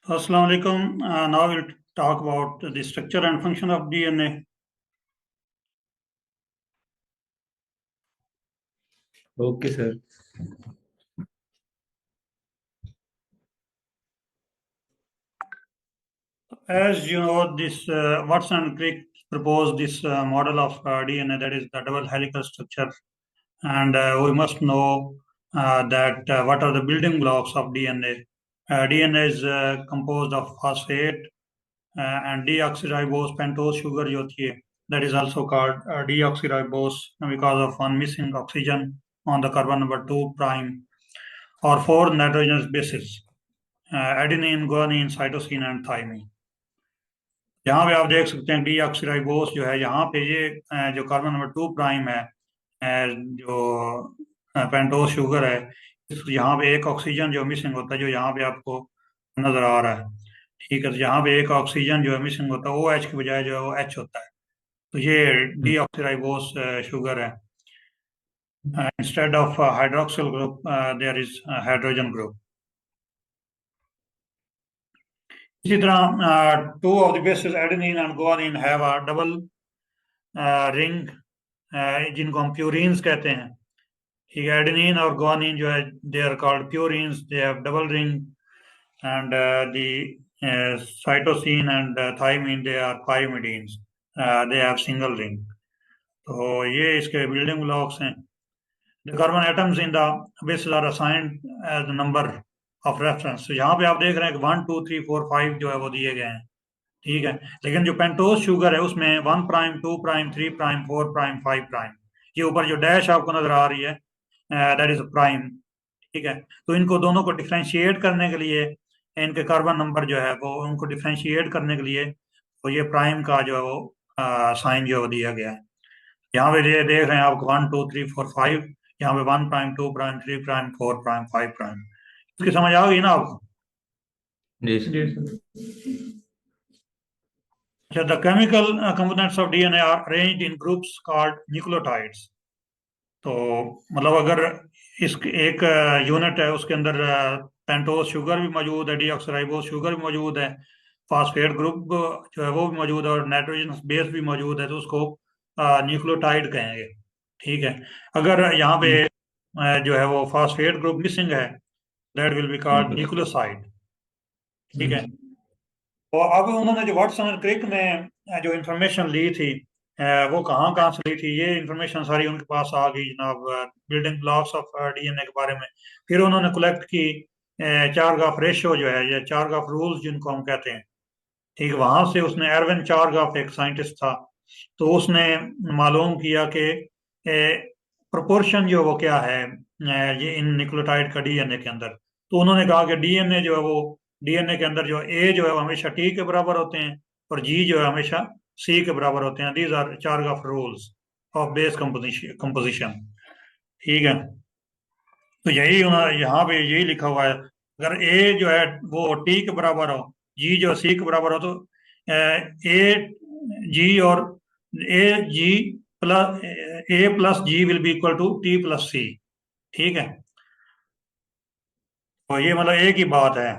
Assalamu alaikum. Now we'll talk about the structure and function of DNA. Okay, sir. As you know, this Watson and Crick proposed this model of DNA, that is the double helical structure, and we must know that what are the building blocks of DNA. DNA is composed of phosphate and deoxyribose pentose sugar जो होती है, that is also called deoxyribose because of one missing oxygen on the carbon number 2 prime, or four nitrogenous bases, adenine, guanine, cytosine and thymine. यहाँ पे आप देख सकते हैं deoxyribose जो है, यहाँ पे ये जो कार्बन नंबर 2 प्राइम है, जो पेंटोस शुगर है, यहाँ पे एक ऑक्सीजन जो मिसिंग होता है, जो यहाँ पे आपको नजर आ रहा है। ठीक है, तो यहाँ पे एक ऑक्सीजन जो है मिसिंग होता है, ओ एच की बजाय जो है वो एच होता है, तो ये डीऑक्सीराइबोस शुगर है। Instead of hydroxyl group there is hydrogen group. इसी तरह two of the bases adenine and guanine have a double ring, जिनको हम प्यूरिन्स कहते हैं। ठीक है, एडेनिन और गुआनिन जो है, they are called purines, they have double ring, and the cytosine and thymine they are pyrimidines, they have single ring. तो ये इसके बिल्डिंग ब्लॉक्स हैं। The carbon atoms in the bases are assigned as number of reference. तो यहाँ पे आप देख रहे हैं कि 1 2 3 4 5 जो है वो दिए गए हैं। ठीक है, लेकिन जो पेंटोस शुगर है उसमें 1 prime, 2 prime, 3 prime, 4 prime, 5 prime, ये ऊपर जो डैश आपको नजर आ रही है, दैट इज प्राइम। ठीक है, तो इनको दोनों को डिफ्रेंशिएट करने के लिए, इनके कार्बन नंबर जो है वो उनको डिफ्रेंशिएट करने के लिए, तो ये प्राइम का जो है वो साइन जो है वो दिया गया है। यहाँ पे ये देख रहे हैं आप 1 2 3 4 5, यहाँ पे 1 prime, 2 prime, 3 prime, 4 prime, 5 prime. इसकी समझ आ गई ना आपको? जी सर। अच्छा, the chemical components of DNA are arranged in groups called nucleotides. तो मतलब अगर इस एक यूनिट है, उसके अंदर पेंटोस शुगर भी मौजूद है, डीऑक्सराइबोस शुगर भी मौजूद है, फास्फेट ग्रुप जो है वो भी मौजूद है, और नाइट्रोजन बेस भी मौजूद है, तो उसको न्यूक्लियोटाइड कहेंगे। ठीक है, अगर यहाँ पे जो है वो फास्फेट ग्रुप मिसिंग है, that will be called nucleoside. ठीक है, और अब उन्होंने जो वाटसन और क्रिक ने जो इंफॉर्मेशन ली थी, वो कहाँ कहाँ से ली थी, ये इंफॉर्मेशन सारी उनके पास आ गई जनाब, बिल्डिंग ब्लॉक्स ऑफ डीएनए के बारे में। फिर उन्होंने कलेक्ट की चारगाफ रेशो जो है, ये चारगाफ रूल्स जिनको हम कहते हैं। ठीक, वहां से उसने एरविन चारगाफ एक साइंटिस्ट था, तो उसने मालूम किया कि प्रोपोर्शन जो वो क्या है, ये इन न्यूक्लियोटाइड का डीएनए के अंदर। तो उन्होंने कहा कि डीएनए जो है वो, डीएनए के अंदर जो ए जो है वो हमेशा टी के बराबर होते हैं, और जी जो है हमेशा सी के बराबर होते हैं। These are Chargaff rules of base composition. ठीक है, तो यही उन्होंने यहाँ पे यही लिखा हुआ है, अगर ए जो है वो टी के बराबर हो, जी जो सी के बराबर हो, तो ए जी और A G plus A plus G will be equal to T plus C. ठीक है, तो ये मतलब एक ही बात है,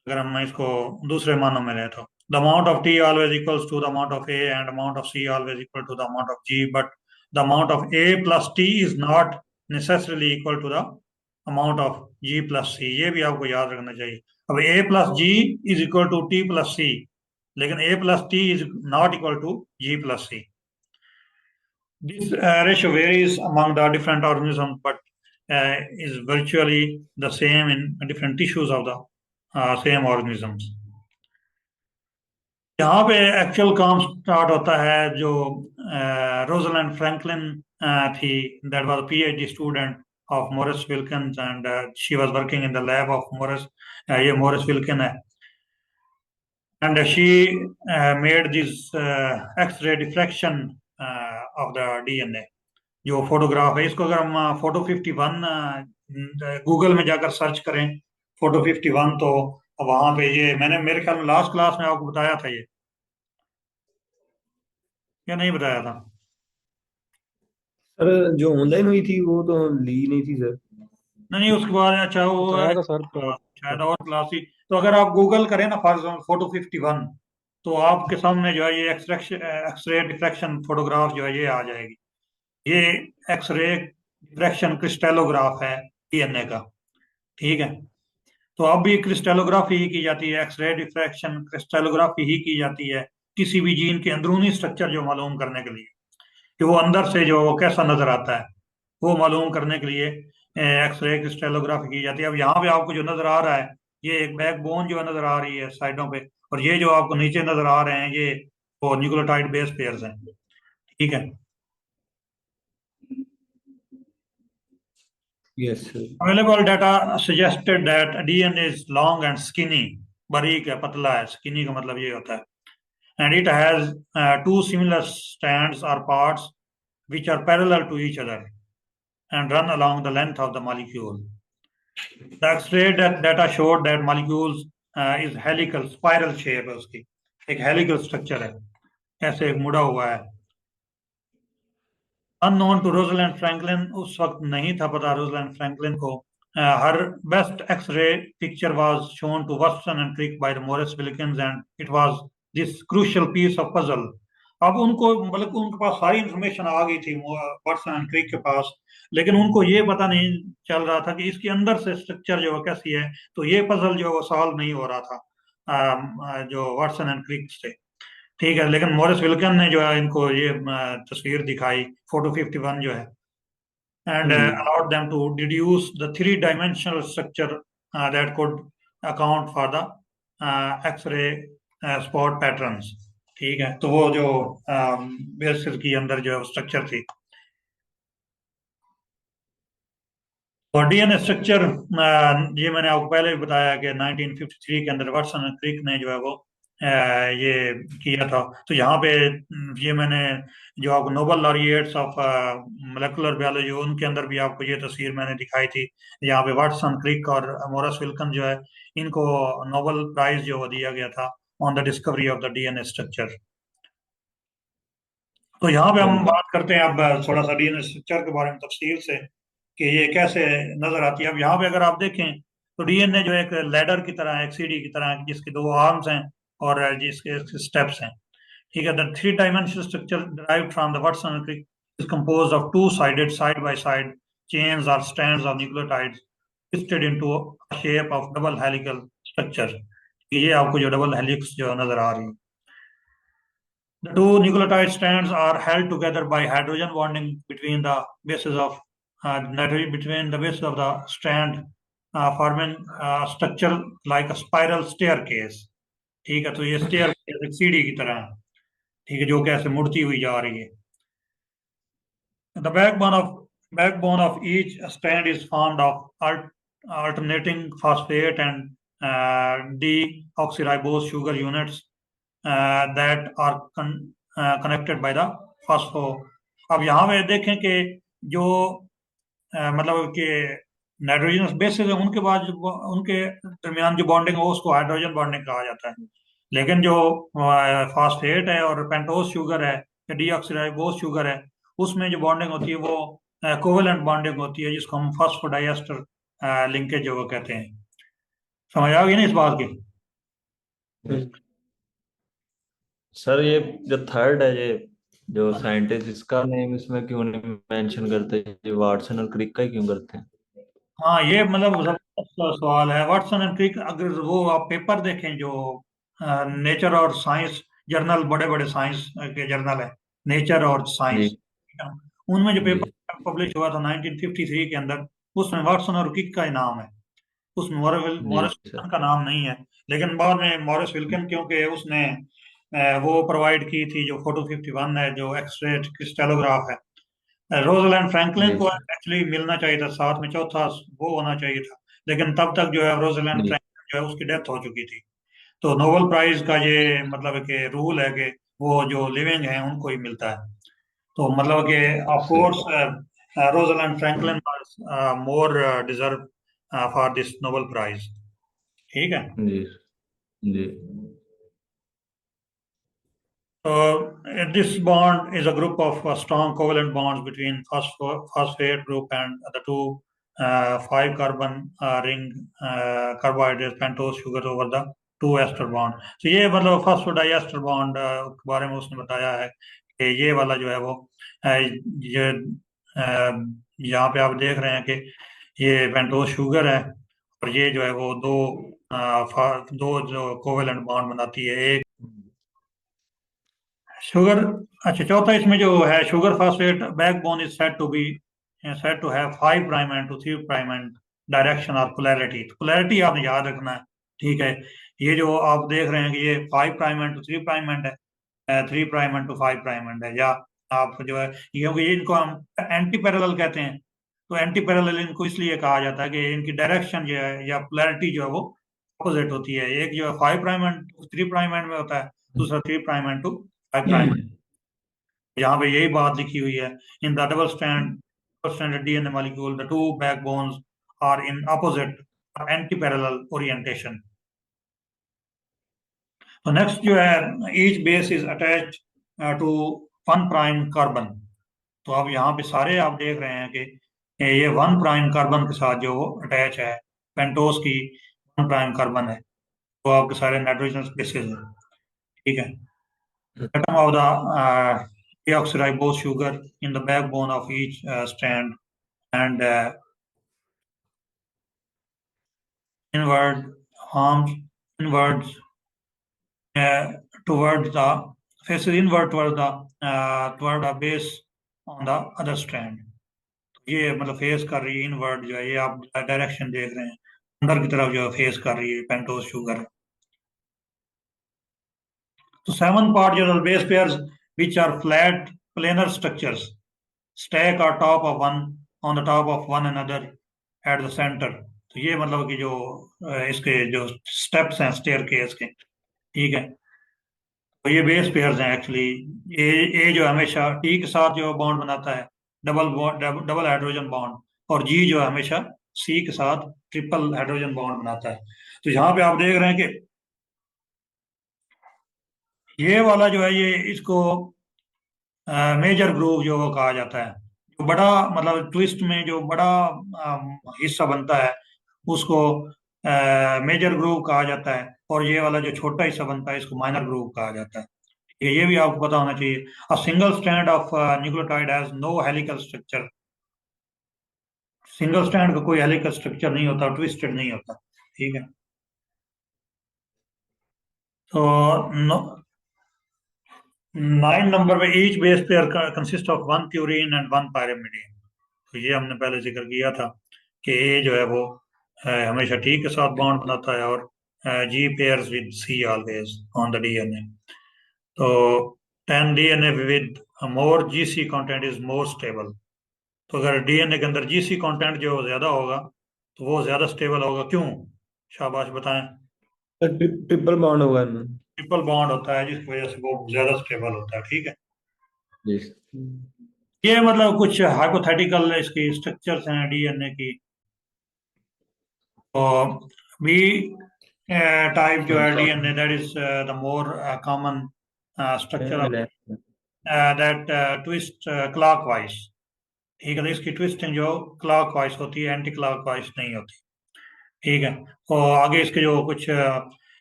अगर हम इसको दूसरे मानों में लें तो the amount of T always equals to the amount of A and amount of C always equal to the amount of G, but the amount of A plus T is not necessarily equal to the amount of G plus C. ये भी आपको याद रखना चाहिए। अब A plus G is equal to T plus C, लेकिन A plus T is not equal to G plus C. This ratio varies among the different organisms, but is virtually the same in different tissues of the same organisms. यहाँ पे actual काम start होता है, जो Rosalind Franklin थी, that was PhD student of Maurice Wilkins, and she was working in the lab of Maurice, ये Maurice Wilkin है, and she made this x-ray diffraction of the DNA. जो photograph है, इसको अगर हम फोटो 51 गूगल में जाकर सर्च करें, फोटो 51, तो वहां पे ये मैंने मेरे ख्याल में लास्ट क्लास में आपको बताया था, ये या नहीं बताया था? सर जो ऑनलाइन हुई थी वो तो ली नहीं थी सर। नहीं उसके बाद अच्छा वो वो तो आया था सर शायद और क्लास ही। तो अगर आप गूगल करें ना फॉर एग्जाम्पल फोटो 51, तो आपके सामने जो है ये एक्सरे डिफ्रैक्शन फोटोग्राफ जो है ये आ जाएगी। ये एक्सरे डिफ्रैक्शन क्रिस्टेलोग्राफ है डीएनए का। ठीक है। तो अब भी क्रिस्टेलोग्राफी ही की जाती है, एक्सरे डिफ्रैक्शन क्रिस्टेलोग्राफी ही की जाती है किसी भी जीन के अंदरूनी स्ट्रक्चर जो मालूम करने के लिए, कि वो अंदर से जो वो कैसा नजर आता है, वो मालूम करने के लिए एक्सरे क्रिस्टेलोग्राफी की जाती है। अब यहाँ पे आपको जो नजर आ रहा है, ये एक बैकबोन जो है नजर आ रही है साइडों पे, और ये जो आपको नीचे नजर आ रहे हैं ये वो न्यूक्लियोटाइड बेस पेयर्स हैं। ठीक है। Yes sir. Available data suggested that DNA is long and skinny, बारीक है, पतला है, skinny का मतलब ये होता है, and it has two similar strands or parts which are parallel to each other and run along the length of the molecule. The X-ray data showed that molecules is helical, spiral shape है उसकी, एक helical structure है, ऐसे एक मुड़ा हुआ है। Unknown to रोजलैंड Franklin, उस वक्त नहीं था पता रोजलैंड फ्रैंकलिन को। Her best x-ray picture was shown to Watson and Crick by the Maurice Wilkins and it was this crucial piece of puzzle. अब उनको मतलब कि उनके पास सारी इंफॉर्मेशन आ गई थी वाटसन एंड क्रिक के पास, लेकिन उनको ये पता नहीं चल रहा था कि इसके अंदर से स्ट्रक्चर जो है कैसी है। तो ये पजल जो है वो सॉल्व नहीं हो रहा था जो वाटसन एंड क्रिक से। ठीक है, लेकिन मॉरिस विल्कन ने जो है इनको ये तस्वीर दिखाई फोटो 51 जो है, एंड जी। allowed them to deduce the three-dimensional structure that could account for the X-ray spot patterns। ठीक है, तो वो जो बेसिस की अंदर जो स्ट्रक्चर थी, और डीएनए स्ट्रक्चर ये मैंने आपको पहले भी बताया कि 1953 के अंदर वाटसन एंड क्रिक ने जो है वो ये किया था। तो यहाँ पे ये मैंने जो आपको Nobel laureates of molecular biology उनके अंदर भी आपको ये तस्वीर मैंने दिखाई थी। यहाँ पे वाटसन क्रिक और मोरस विल्कन जो है इनको नोबल प्राइज जो वो दिया गया था on the discovery of the DNA structure. तो यहाँ पे हम चलिए। बात करते हैं अब थोड़ा सा डीएनए स्ट्रक्चर के बारे में तफसील से, कि ये कैसे नजर आती है। अब यहाँ पे अगर आप देखें तो डीएनए जो एक लैडर की तरह है, एक सीढ़ी की तरह है, जिसके दो आर्म्स हैं और जिसके स्टेप्स हैं। ठीक है, the three dimensional structure derived from the Watson Crick is composed of two-sided side by side chains or strands of nucleotides twisted into a shape of double helical structure। ये आपको जो double helix जो नजर आ रही है। The two nucleotide strands are held together by hydrogen bonding between the bases of nitrogen between the bases of the strand, forming a structure like a spiral staircase। ठीक है, तो ये स्टेयर एक सीढ़ी की तरह है। ठीक है, जो कैसे मुड़ती हुई जा रही है। The backbone of each strand is formed of alternating phosphate and deoxyribose sugar units that are connected by the phospho। अब यहाँ पे देखें कि जो मतलब कि नाइट्रोजनस बेसिस है उनके बाद उनके दरमियान जो बॉन्डिंग हो उसको हाइड्रोजन बॉन्डिंग कहा जाता है। लेकिन जो फास्फेट है और पेंटोस शुगर है या डीऑक्सीराइबोस शुगर है, उसमें जो बॉन्डिंग होती है वो कोवेलेंट बॉन्डिंग होती है, जिसको हम फॉस्फोडाइएस्टर लिंकेज जो वो कहते हैं। समझ आ गई ना इस बात की? सर ये जो थर्ड है, ये जो साइंटिस्ट, इसका नेम इसमें क्यों नहीं मेंशन करते? ये वाटसन और क्रिक का ही क्यों करते हैं? हाँ, ये मतलब जबरदस्त सवाल है। वाटसन एंड क्रिक, अगर वो आप पेपर देखें जो नेचर और साइंस जर्नल, बड़े बड़े साइंस के जर्नल है, नेचर और साइंस, जी। उनमें जो जी। पेपर पब्लिश हुआ था 1953 के अंदर, उसमें वाटसन और क्रिक का ही नाम है, उसमें जी मॉरिस सर। विल्कन का नाम नहीं है। लेकिन बाद में मॉरिस विल्कन, क्योंकि उसने वो प्रोवाइड की थी जो फोटो 51 है, जो एक्सरे क्रिस्टेलोग्राफ है, रोजलैंड फ्रैंकलिन जी को सर। एक्चुअली मिलना चाहिए था साथ में, चौथा वो होना चाहिए था। लेकिन तब तक जो है रोजलैंड जी। फ्रैंकलिन जो है उसकी डेथ हो चुकी थी। तो नोबेल प्राइज का ये मतलब है कि रूल है कि वो जो लिविंग है उनको ही मिलता है। तो मतलब कि of sir. Course Rosalind Franklin more deserve for this Nobel prize. ठीक है। जी। जी। So this bond is a group of strong covalent bonds between phosphate group and the two five carbon ring carbohydrate pentose sugar over the two ester bond. तो ये मतलब phosphodiester bond के बारे में उसने बताया है कि ये वाला जो है वो ये यहाँ पे आप देख रहे हैं कि ये पेंटोस शुगर है, और ये जो है वो दो जो कोवेलेंट बॉन्ड बनाती है एक शुगर। अच्छा, चौथा इसमें जो है sugar phosphate backbone is said to have five prime end to three prime end direction और पोलैरिटी। तो पोलैरिटी आपने याद रखना है, ठीक है। ये जो आप देख रहे हैं कि ये five prime end to three prime end है, three prime end to five prime end है, या आप जो है, क्योंकि इनको हम एंटी पैरेलल कहते हैं। तो एंटी पैरेलल इनको इसलिए कहा जाता है कि इनकी डायरेक्शन जो है या पोलैरिटी जो है वो अपोजिट होती है। एक जो है five prime end three prime end में होता है, दूसरा three prime end to five prime. यहाँ पे यही बात लिखी हुई है, in the double standard DNA molecule the two backbones are in opposite anti parallel orientation. तो नेक्स्ट जो है, each base is attached to one prime carbon. तो अब यहाँ पे सारे आप देख रहे हैं कि ये वन प्राइम कार्बन के साथ जो अटैच है, पेंटोस की वन प्राइम कार्बन है, तो आपके सारे नाइट्रोजन बेसिस हैं, ठीक है। Atom of the deoxyribose sugar in the backbone of each strand and inward arms inwards uh, towards the faces inward toward the base on the other strand। ये मतलब face कर रही है इनवर्ड, जो है ये आप डायरेक्शन देख रहे हैं, अंदर की तरफ जो है फेस कर रही है पेंटोस शुगर। तो सेवन पार्ट जो base pairs which are flat planar structures stack or top of one on the top of one another at the center। तो ये मतलब कि जो इसके जो स्टेप्स हैं स्टेयर केस के, ठीक है। तो ये बेस पेयर्स हैं एक्चुअली। ए जो हमेशा टी के साथ जो बॉन्ड बनाता है, डबल हाइड्रोजन बॉन्ड, और जी जो है हमेशा सी के साथ ट्रिपल हाइड्रोजन बॉन्ड बनाता है। तो यहाँ पे आप देख रहे हैं कि ये वाला जो है ये इसको मेजर ग्रूव जो वो कहा जाता है। जो बड़ा मतलब ट्विस्ट में जो बड़ा हिस्सा बनता है उसको मेजर ग्रूव कहा जाता है, और ये वाला जो छोटा हिस्सा बनता है इसको माइनर ग्रूव कहा जाता है। ये भी आपको पता होना चाहिए। A single strand of nucleotide has no helical structure. Single strand का कोई हेलिकल स्ट्रक्चर नहीं होता, ट्विस्टेड नहीं होता, ठीक है। तो नाइन नंबर में each base pair consist of one purine and one pyrimidine. तो ये हमने पहले जिक्र किया था कि ए जो है वो हमेशा टी के साथ बॉन्ड बनाता है, और G pairs with C always on the DNA. तो 10 DNA with more GC content is more stable. तो अगर डीएनए के अंदर जीसी कंटेंट जो ज्यादा होगा तो वो ज्यादा स्टेबल होगा, क्यों? शाबाश बताएं। ट्रिपल बॉन्ड होगा इनमें। ट्रिपल बॉन्ड होता है जिसकी वजह से वो ज्यादा स्टेबल होता है, ठीक है। जी। ये मतलब कुछ हाइपोथेटिकल इसकी स्ट्रक्चर्स हैं डीएनए की। तो बी टाइप जो है DNA, that is the more common structure of that twist clockwise, ठीक है। तो इसकी ट्विस्टिंग जो क्लॉकवाइज होती है, एंटी क्लॉकवाइज नहीं होती, ठीक है। और आगे इसके जो कुछ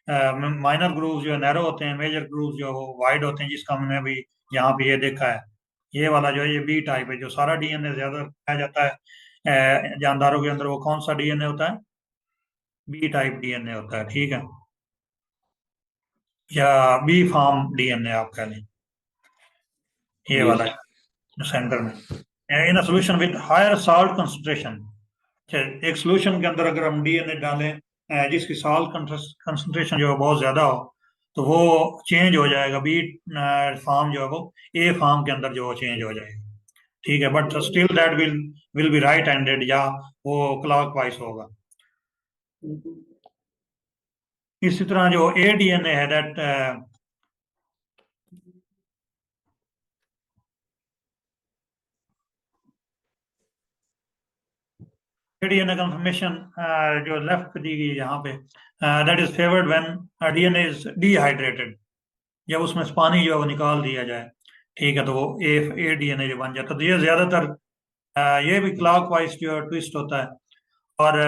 माइनर ग्रूव जो नैरो होते हैं, मेजर ग्रूव जो वाइड होते हैं, जिसका हमने अभी यहाँ पे ये देखा है। ये वाला जो है ये बी टाइप है, जो सारा डीएनए ज्यादा पाया जाता है जानदारों के अंदर, वो कौन सा डीएनए होता है? बी टाइप डीएनए होता है, ठीक है, या बी फॉर्म डीएनए आप कह लें, ये जी। वाला सेंटर में। In a solution with higher salt concentration. एक सोल्यूशन के अंदर अगर हम डीएनए डालें जिसकी साल्ट कंसंट्रेशन जो है बहुत ज्यादा हो, तो वो चेंज हो जाएगा, बी फॉर्म जो है वो ए फॉर्म के अंदर जो वो चेंज हो जाएगा, ठीक है। But still that will be right handed, या वो क्लॉकवाइज होगा। इसी तरह जो ए डीएनए है दैट डीएनए कंफर्मेशन जो लेफ्ट पे दी गई है यहाँ पे, that is favoured when DNA is dehydrated. जब उसमें से पानी जो है वो निकाल दिया जाए, ठीक है, तो वो ए डीएनए जो बन जाता है। तो ये ज्यादातर ये भी क्लॉकवाइज जो ट्विस्ट होता है, और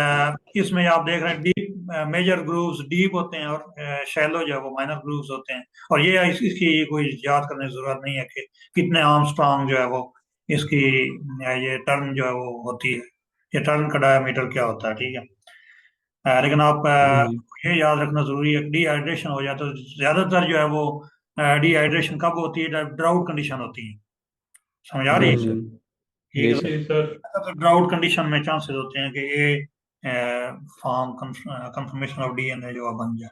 इसमें आप देख रहे हैं डीप, मेजर ग्रूव्स डीप होते हैं, और शैलो जो है वो माइनर ग्रूव्स होते हैं। और ये इसकी कोई याद करने की जरूरत नहीं है कि कितने आर्मस्ट्रांग जो है वो इसकी ये टर्न जो है वो होती है, ये टर्न का डायमीटर क्या होता है, ठीक है। लेकिन आप जी ये याद रखना जरूरी है, डिहाइड्रेशन हो जाए तो ज्यादातर जो है वो डिहाइड्रेशन कब होती है, ड्राउट कंडीशन होती है। समझ आ रही है? अच्छा। ठीक जी है। सर। जी सर। तो ड्राउट कंडीशन में चांसेस होते हैं कि ये फॉर्म कंफर्मेशन ऑफ डीएनए जो है बन जाए।